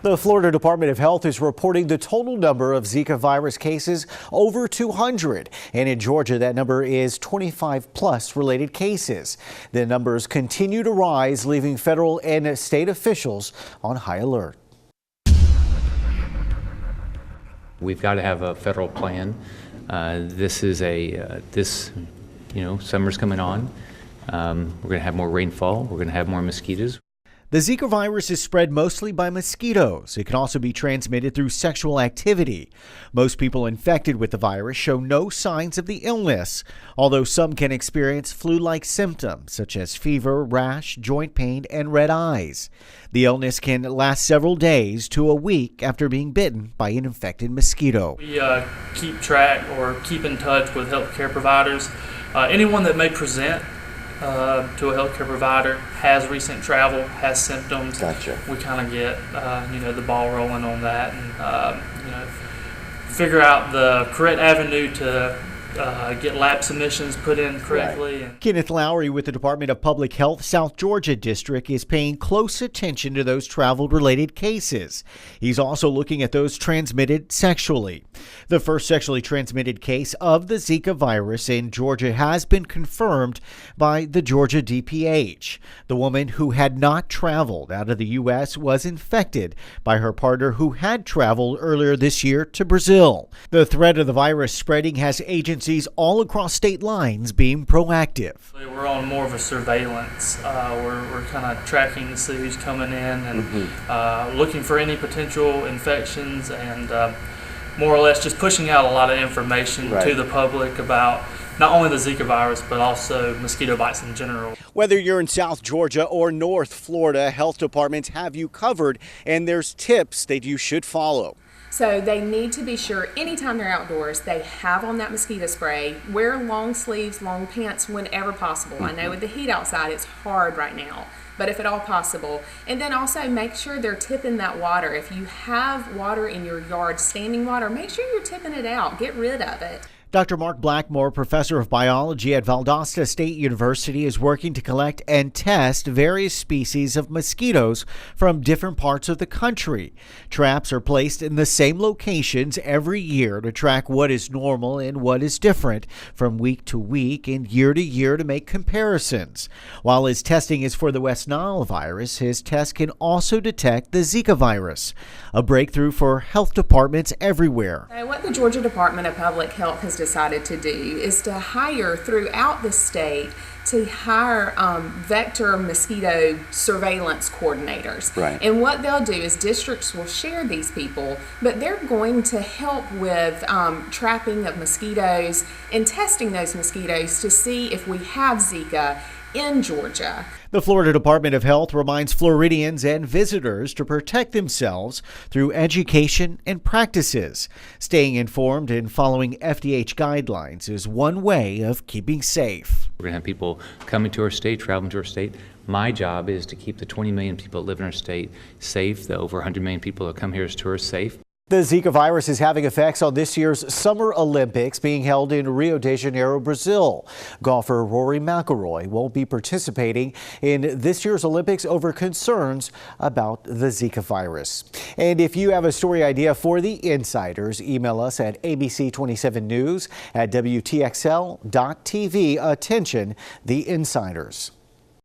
The Florida Department of Health is reporting the total number of Zika virus cases over 200. And in Georgia, that number is 25 plus related cases. The numbers continue to rise, leaving federal and state officials on high alert. We've got to have a federal plan. Summer's coming on. We're going to have more rainfall. We're going to have more mosquitoes. The Zika virus is spread mostly by mosquitoes. It can also be transmitted through sexual activity. Most people infected with the virus show no signs of the illness, although some can experience flu-like symptoms such as fever, rash, joint pain, and red eyes. The illness can last several days to a week after being bitten by an infected mosquito. We keep track or keep in touch with healthcare providers. Anyone that may present to a healthcare provider, has recent travel, has symptoms. Gotcha. We kind of get the ball rolling on that, and figure out the correct avenue to get lab submissions put in correctly. Right. Kenneth Lowry with the Department of Public Health South Georgia District is paying close attention to those travel-related cases. He's also looking at those transmitted sexually. The first sexually transmitted case of the Zika virus in Georgia has been confirmed by the Georgia DPH. The woman who had not traveled out of the U.S. was infected by her partner who had traveled earlier this year to Brazil. The threat of the virus spreading has agencies all across state lines being proactive. We're on more of a surveillance. We're kind of tracking to see who's coming in and looking for any potential infections, and more or less just pushing out a lot of information to the public about not only the Zika virus, but also mosquito bites in general. Whether you're in South Georgia or North Florida, health departments have you covered, and there's tips that you should follow. So they need to be sure anytime they're outdoors, they have on that mosquito spray, wear long sleeves, long pants whenever possible. I know with the heat outside, it's hard right now, but if at all possible. And then also make sure they're tipping that water. If you have water in your yard, standing water, make sure you're tipping it out. Get rid of it. Dr. Mark Blackmore, professor of biology at Valdosta State University, is working to collect and test various species of mosquitoes from different parts of the country. Traps are placed in the same locations every year to track what is normal and what is different from week to week and year to year to make comparisons. While his testing is for the West Nile virus, his test can also detect the Zika virus, a breakthrough for health departments everywhere. So what the Georgia Department of Public Health has decided to do is to hire throughout the state vector mosquito surveillance coordinators. Right. And what they'll do is districts will share these people, but they're going to help with trapping of mosquitoes and testing those mosquitoes to see if we have Zika in Georgia. The Florida Department of Health reminds Floridians and visitors to protect themselves through education and practices. Staying informed and following FDH guidelines is one way of keeping safe. We're going to have people coming to our state, traveling to our state. My job is to keep the 20 million people that live in our state safe, the over 100 million people that come here as tourists safe. The Zika virus is having effects on this year's Summer Olympics being held in Rio de Janeiro, Brazil. Golfer Rory McIlroy won't be participating in this year's Olympics over concerns about the Zika virus. And if you have a story idea for the Insiders, email us at abc27news@wtxl.tv. Attention, the Insiders.